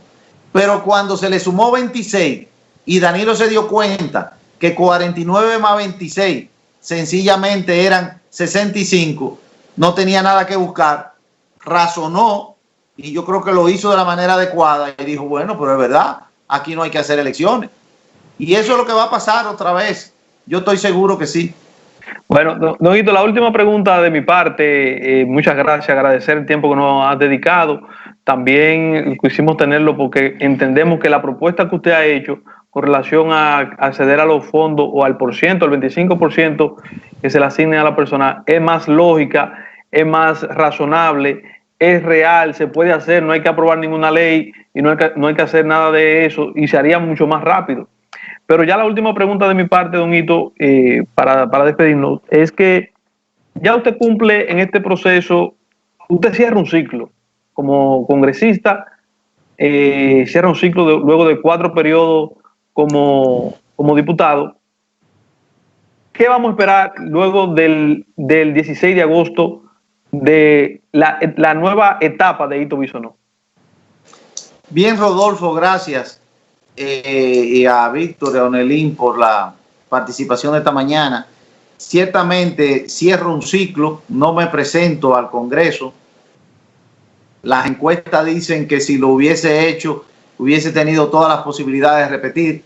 Pero cuando se le sumó 26 y Danilo se dio cuenta que 49 más 26 sencillamente eran 65, no tenía nada que buscar, razonó, y yo creo que lo hizo de la manera adecuada, y dijo, bueno, pero es verdad, aquí no hay que hacer elecciones. Y eso es lo que va a pasar otra vez. Yo estoy seguro que sí. Bueno, don Hito, la última pregunta de mi parte. Muchas gracias, agradecer el tiempo que nos ha dedicado. También quisimos tenerlo porque entendemos que la propuesta que usted ha hecho con relación a acceder a los fondos o al porciento, al 25% que se le asigne a la persona, es más lógica, es más razonable, es real, se puede hacer, no hay que aprobar ninguna ley y no hay que hacer nada de eso y se haría mucho más rápido. Pero ya la última pregunta de mi parte, don Hito, para despedirnos, es que ya usted cumple en este proceso, usted cierra un ciclo como congresista, cierra un ciclo luego de 4 periodos como diputado. ¿Qué vamos a esperar luego del 16 de agosto de la nueva etapa de Hito Bisonó? Bien, Rodolfo, gracias. Y a Víctor y a Onelín por la participación de esta mañana. Ciertamente cierro un ciclo, no me presento al Congreso. Las encuestas dicen que si lo hubiese hecho, hubiese tenido todas las posibilidades de repetir,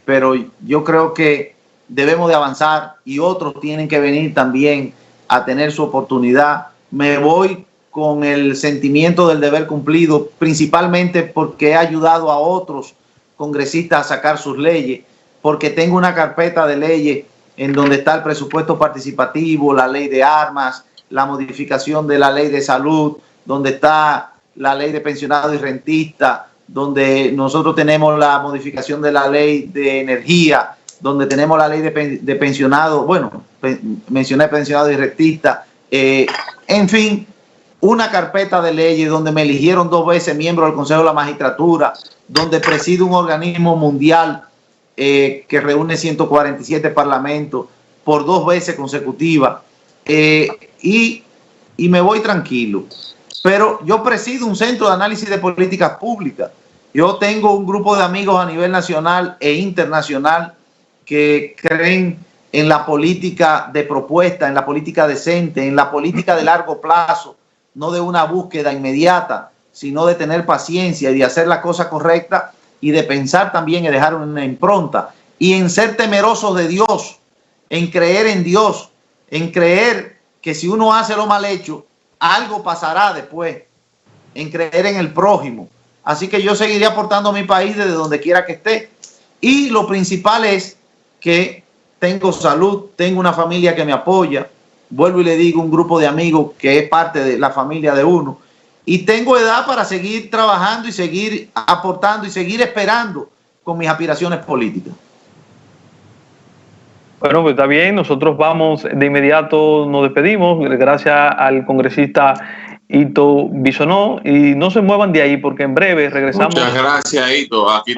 pero yo creo que debemos de avanzar y otros tienen que venir también a tener su oportunidad. Me voy con el sentimiento del deber cumplido, principalmente porque he ayudado a otros congresistas a sacar sus leyes, porque tengo una carpeta de leyes en donde está el presupuesto participativo, la ley de armas, la modificación de la ley de salud, donde está la ley de pensionados y rentistas, donde nosotros tenemos la modificación de la ley de energía, donde tenemos la ley de pensionados, bueno, mencioné pensionados y rentistas, en fin, una carpeta de leyes donde me eligieron 2 veces miembro del Consejo de la Magistratura, donde presido un organismo mundial que reúne 147 parlamentos por 2 veces consecutivas, y me voy tranquilo. Pero yo presido un centro de análisis de políticas públicas. Yo tengo un grupo de amigos a nivel nacional e internacional que creen en la política de propuesta, en la política decente, en la política de largo plazo, no de una búsqueda inmediata, sino de tener paciencia y de hacer la cosa correcta y de pensar también en dejar una impronta y en ser temerosos de Dios, en creer en Dios, en creer que si uno hace lo mal hecho, algo pasará después, en creer en el prójimo. Así que yo seguiré aportando a mi país desde donde quiera que esté. Y lo principal es que tengo salud, tengo una familia que me apoya, vuelvo y le digo, un grupo de amigos que es parte de la familia de uno, y tengo edad para seguir trabajando y seguir aportando y seguir esperando con mis aspiraciones políticas. Bueno, pues está bien, nosotros vamos de inmediato, nos despedimos, gracias al congresista Hito Bisonó, y no se muevan de ahí porque en breve regresamos. Muchas gracias, Hito. Aquí.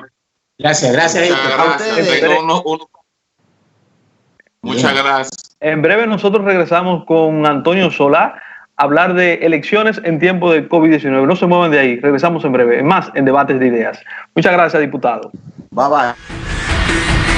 Gracias, Hito. Muchas gracias. En breve nosotros regresamos con Antonio Solá a hablar de elecciones en tiempo de COVID-19. No se muevan de ahí, regresamos en breve, más en Debates de Ideas. Muchas gracias, diputado. Bye bye.